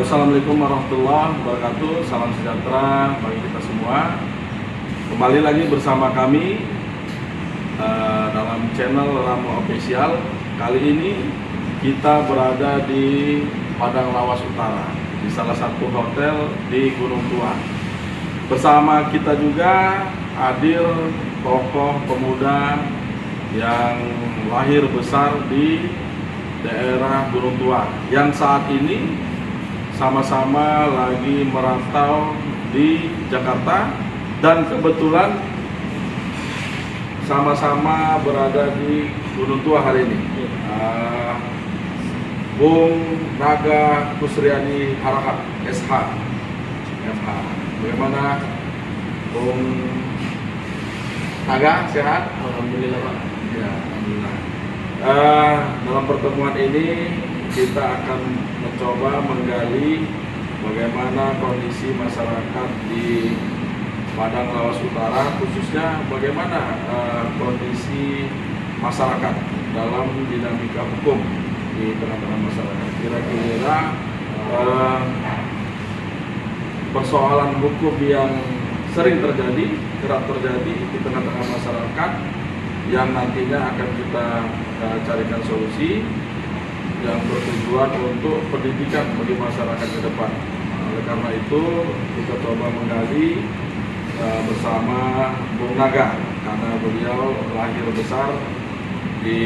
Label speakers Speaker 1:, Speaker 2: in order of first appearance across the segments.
Speaker 1: Assalamualaikum warahmatullahi wabarakatuh. Salam sejahtera bagi kita semua. Kembali lagi bersama kami dalam channel Ramo Official. Kali ini kita berada di Padang Lawas Utara, di salah satu hotel di Gunung Tua. Bersama kita juga hadir tokoh pemuda yang lahir besar di daerah Gunung Tua, yang saat ini sama-sama lagi merantau di Jakarta dan kebetulan sama-sama berada di Gunung Tua hari ini. Bung Naga Kusriani Harahap SH. Bagaimana Bung Naga, sehat?
Speaker 2: Alhamdulillah Pak.
Speaker 1: Ya, alhamdulillah. Dalam pertemuan ini kita akan mencoba menggali bagaimana kondisi masyarakat di Padang Lawas Utara, khususnya bagaimana kondisi masyarakat dalam dinamika hukum di tengah-tengah masyarakat. Kira-kira persoalan hukum yang sering terjadi, kerap terjadi di tengah-tengah masyarakat yang nantinya akan kita carikan solusi yang bertujuan untuk pendidikan bagi masyarakat ke depan. Oleh karena itu kita coba menggali bersama Bung Naga, karena beliau lahir besar di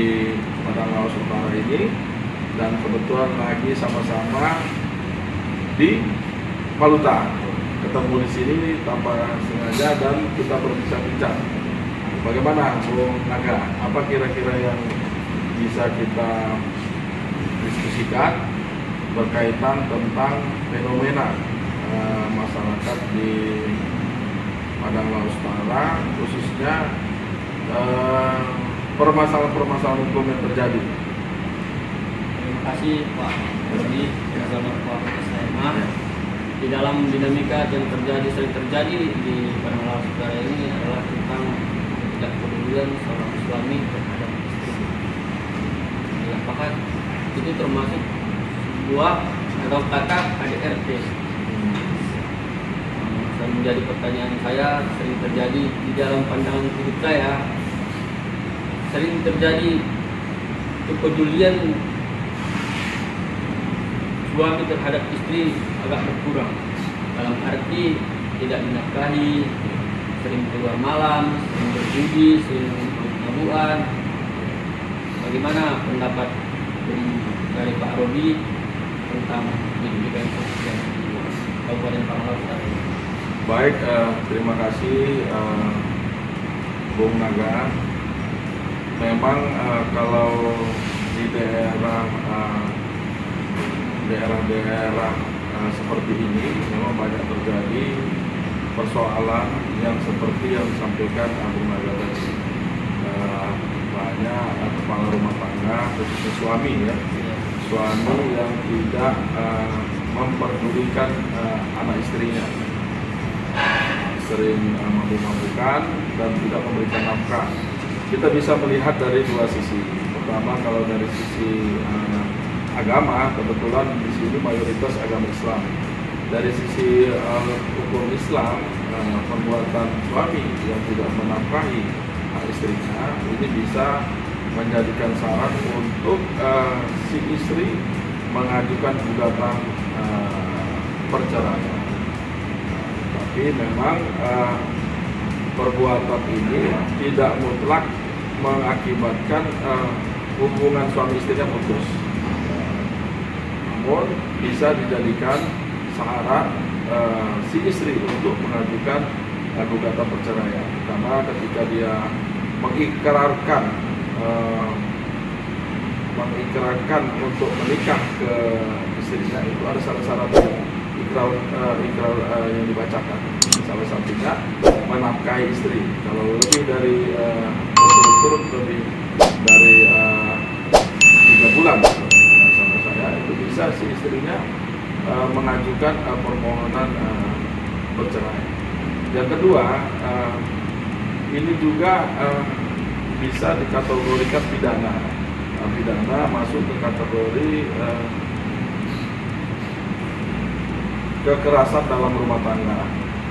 Speaker 1: Padang Lawas Utara ini dan kebetulan lagi sama-sama di Paluta. Ketemu di sini tanpa sengaja dan kita berbincang-bincang. Bagaimana Bung Naga? Apa kira-kira yang bisa kita diskusikan berkaitan tentang fenomena masyarakat di Padang Lawas Utara, khususnya permasalahan-permasalahan hukum yang terjadi.
Speaker 2: Terima kasih Pak Rodi bersama Pak SMA. Di dalam dinamika yang sering terjadi di Padang Lawas Utara ini adalah tentang ketidakpedulian seorang suami terhadap istri. Apakah itu termasuk sebuah atau kata KDRT? Menjadi pertanyaan saya, sering terjadi di dalam pandangan hidup saya, sering terjadi kepedulian suami terhadap istri agak berkurang, dalam arti tidak dinafkahi, sering keluar malam, sering berjudi, sering mabuk-mabukan. Bagaimana pendapat dari Pak Rodi tentang pendidikan sosial di Kabupaten Padang Lawas Utara?
Speaker 1: Baik, terima kasih Bung Naga. Memang kalau di daerah seperti ini memang banyak terjadi persoalan yang seperti yang disampaikan Bung Naga tadi. Banyak kepala rumah tangga, khususnya suami ya, suami yang tidak memperdulikan anak istrinya, sering mabuk-mabukan dan tidak memberikan nafkah. Kita bisa melihat dari dua sisi. Pertama, kalau dari sisi agama, kebetulan di sini mayoritas agama Islam. Dari sisi hukum Islam, perbuatan suami yang tidak menafkahi istrinya ini bisa menjadikan syarat untuk si istri mengajukan gugatan perceraian. Tapi memang perbuatan ini tidak mutlak mengakibatkan hubungan suami istrinya putus. Namun bisa dijadikan syarat si istri untuk mengajukan gugatan perceraian. Karena ketika dia mengikrarkan untuk menikah ke istrinya, itu ada syarat-syarat ikrar yang dibacakan. Salah satunya menafkahi istri. Kalau lebih dari berturut-turut lebih dari 3 bulan, sama saya itu bisa si istrinya mengajukan permohonan bercerai. Yang kedua, ini juga bisa dikategorikan pidana. Pidana masuk ke kategori kekerasan dalam rumah tangga.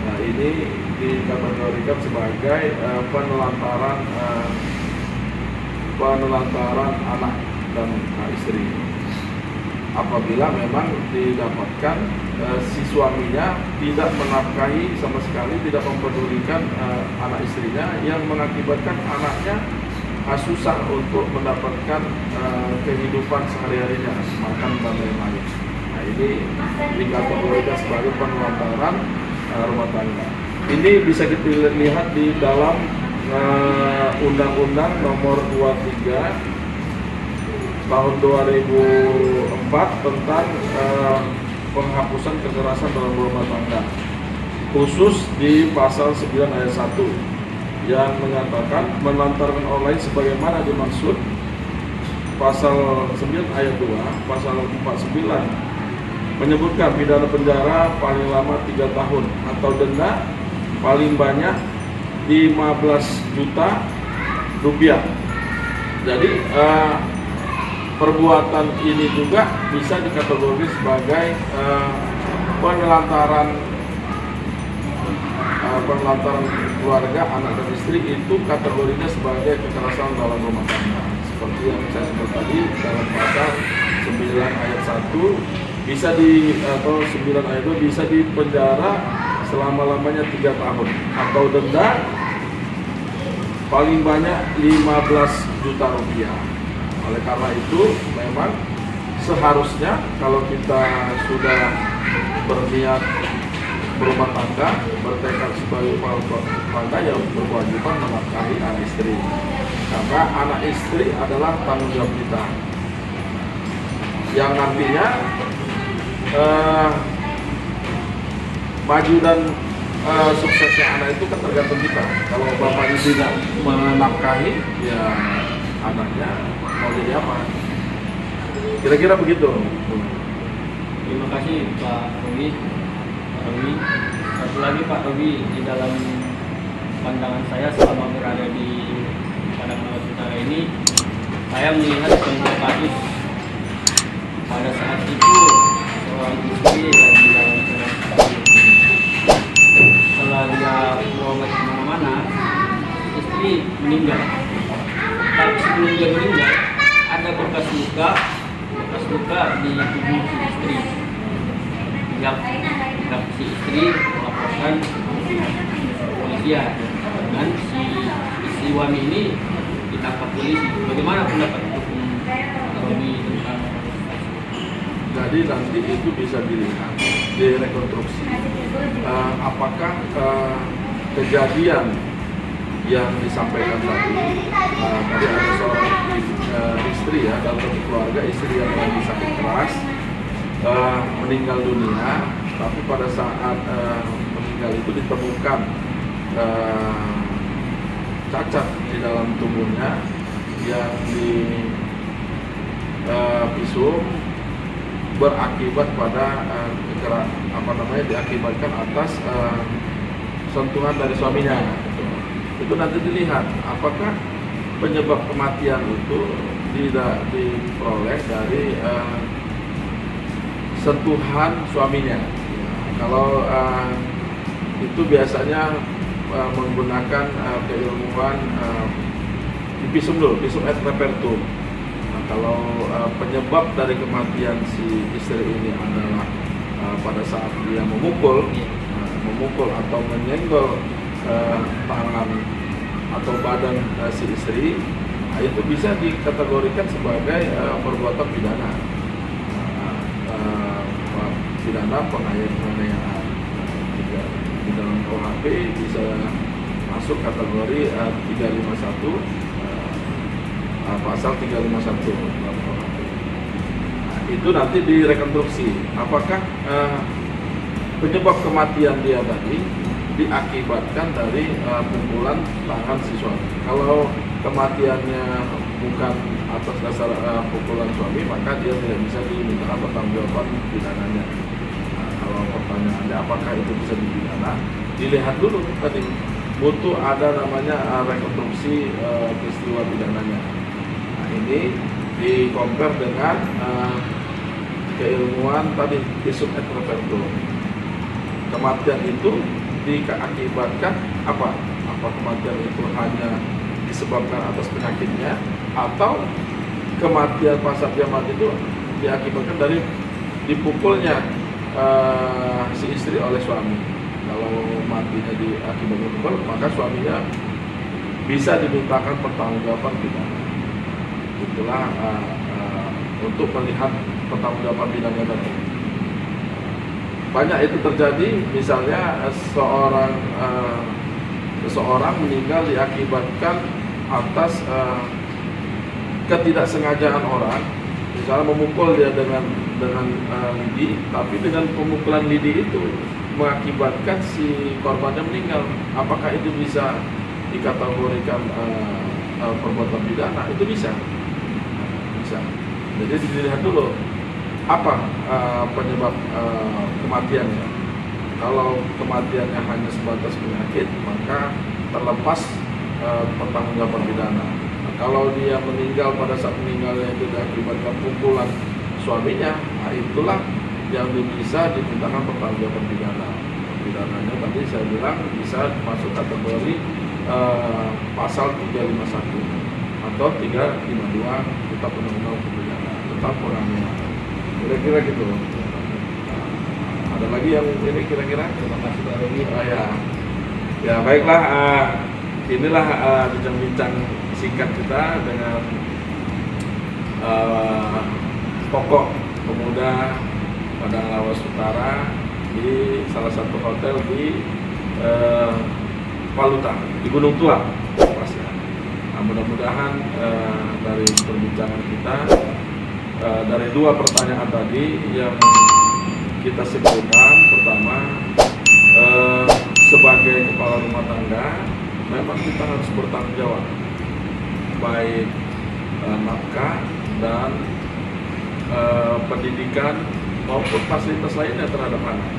Speaker 1: Nah, ini dikategorikan sebagai penelantaran anak dan istri. Apabila memang didapatkan si suaminya tidak menafkahi sama sekali, tidak mempedulikan anak istrinya, yang mengakibatkan anaknya susah untuk mendapatkan kehidupan sehari-harinya, makan dan lain-lain. Nah, ini dikategorikan sebagai penelantaran rumah tangga. Ini bisa kita lihat di dalam Undang-Undang Nomor 23 tahun 2004 tentang penghapusan kekerasan dalam rumah tangga, khusus di pasal 9 ayat 1 yang menyatakan menelantarkan orang lain sebagaimana dimaksud pasal 9 ayat 2, pasal 49 menyebutkan pidana penjara paling lama 3 tahun atau denda paling banyak 15 juta rupiah. Jadi perbuatan ini juga bisa dikategorikan sebagai penelantaran keluarga, anak dan istri, itu kategorinya sebagai kekerasan dalam rumah tangga. Seperti yang saya sebut tadi, dalam pasal 9 ayat 1 bisa atau 9 ayat 2 bisa dipenjara selama-lamanya 3 tahun atau denda paling banyak 15 juta rupiah. Oleh karena itu, memang seharusnya kalau kita sudah berniat berumah tangga, bertekad sebagai kepala tangga, ya berkewajiban menafkahi anak istri. Karena anak istri adalah tanggung jawab kita, yang nantinya maju dan suksesnya anak itu kan tergantung kita. Kalau bapak ibu tidak menafkahi, ya anaknya mau jadi apa? Kira-kira begitu.
Speaker 2: Terima kasih Pak Robi. Satu lagi Pak Robi, di dalam pandangan saya selama berada di Padang Lawas Utara ini, saya melihat contoh kasus pada saat itu seorang istri lagi dalam setelah dia berobat kemana-mana, istri meninggal. Tapi sebelum dia meninggal, ada bekas luka di tubuh si istri. Yang si istri melaporkan polisian, dan si suami ini ditangkap polisi. Bagaimana pendapat hukum Robi tentang?
Speaker 1: Jadi nanti itu bisa dilihat, direkonstruksi apakah kejadian yang disampaikan tadi ada seorang istri ya, dalam satu keluarga, istri yang lagi sakit keras meninggal dunia, tapi pada saat meninggal itu ditemukan cacat di dalam tubuhnya yang di visum, berakibat pada diakibatkan atas sentuhan dari suaminya. Itu nanti dilihat apakah penyebab kematian itu tidak diperoleh dari sentuhan suaminya. Kalau itu biasanya menggunakan keilmuan visum dulu, visum et repertum. Nah, kalau penyebab dari kematian si istri ini adalah pada saat dia memukul atau menyenggol tangan atau badan si istri, itu bisa dikategorikan sebagai perbuatan pidana. Pidana penganiayaan. Di dalam KUHP bisa masuk kategori 351, pasal 351 dalam KUHP. Itu nanti direkonstruksi apakah penyebab kematian dia tadi diakibatkan dari pukulan tangan si suami. Kalau kematiannya bukan atas dasar pukulan suami, maka dia tidak bisa diminta pertanggungjawaban pidananya. Kalau pertanyaannya apakah itu bisa dipidana, dilihat dulu tadi, butuh ada namanya rekonstruksi peristiwa pidananya. Nah, ini di-compare dengan keilmuan tadi visum et repertum. kematian itu diakibatkan apa? Apa kematian itu hanya disebabkan atas penyakitnya, atau kematian pas saat dia mati itu diakibatkan dari dipukulnya si istri oleh suami. Kalau matinya diakibatkan pukul, maka suaminya bisa dimintakan pertanggungjawaban pidana. Itulah untuk melihat pertanggungjawaban pidana tadi. Banyak itu terjadi, misalnya seseorang meninggal diakibatkan atas ketidaksengajaan orang, misalnya memukul dia dengan lidi, tapi dengan pemukulan lidi itu mengakibatkan si korbannya meninggal. Apakah itu bisa dikategorikan perbuatan pidana? Itu bisa. Jadi dilihat dulu apa penyebab kematiannya. Kalau kematiannya hanya sebatas penyakit, maka terlepas pertanggungjawaban pidana. Nah, kalau dia meninggal pada saat meninggalnya itu diakibatkan pukulan suaminya, nah itulah yang bisa dimintakan pertanggungjawaban pidana. Pidananya tadi saya bilang bisa masuk kategori pasal 351 atau 352 Kitab Undang-Undang Pidana tentang penganiayaan. Kira-kira gitu. Ada lagi yang ini kira-kira?
Speaker 2: Terima kasih Pak Romi.
Speaker 1: Ya baiklah, inilah bincang-bincang singkat kita dengan tokoh pemuda Padang Lawas Utara di salah satu hotel di Paluta, di Gunung Tua pasnya. Nah, mudah-mudahan dari perbincangan kita, dari dua pertanyaan tadi yang kita simpulkan, pertama, sebagai kepala rumah tangga memang kita harus bertanggung jawab, baik nafkah dan pendidikan maupun fasilitas lainnya terhadap anak.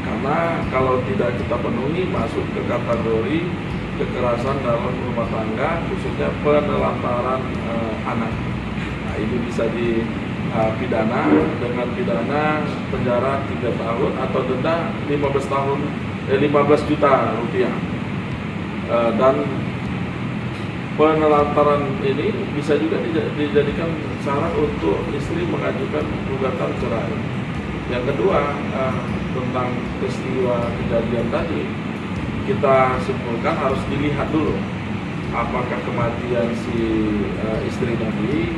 Speaker 1: Karena kalau tidak kita penuhi, masuk ke kategori kekerasan dalam rumah tangga, khususnya penelantaran anak. Nah, ini bisa dipidana dengan pidana penjara 3 tahun atau denda 15 juta rupiah. Dan penelantaran ini bisa juga dijadikan syarat untuk istri mengajukan gugatan cerai. Yang kedua, tentang peristiwa kejadian tadi, kita simpulkan harus dilihat dulu apakah kematian si istri tadi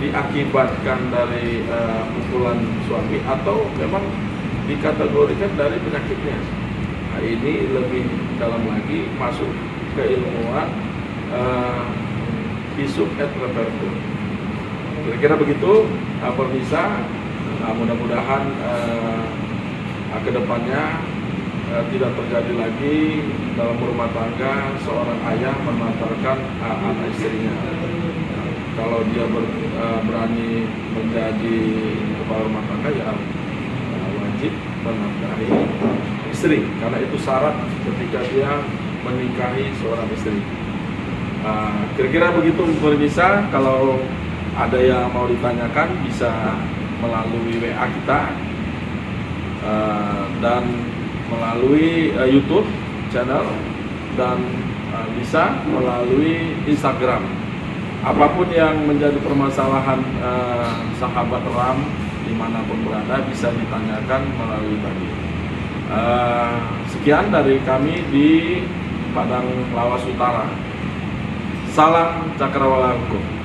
Speaker 1: diakibatkan dari pukulan suami atau memang dikategorikan dari penyakitnya. Nah, ini lebih dalam lagi masuk ke ilmuwan visum et repertum. Kira-kira begitu, pemirsa. Mudah-mudahan kedepannya tidak terjadi lagi dalam rumah tangga seorang ayah menelantarkan anak istrinya. Kalau dia berani menjadi kepala rumah tangga, ya wajib menafkahi istri, karena itu syarat ketika dia menikahi seorang istri. Kira-kira begitu pemirsa. Kalau ada yang mau ditanyakan bisa melalui WA kita dan melalui YouTube channel, dan bisa melalui Instagram. Apapun yang menjadi permasalahan sahabat RAM dimanapun berada bisa ditanyakan melalui tadi. Sekian dari kami di Padang Lawas Utara. Salam Cakrawala Hukum.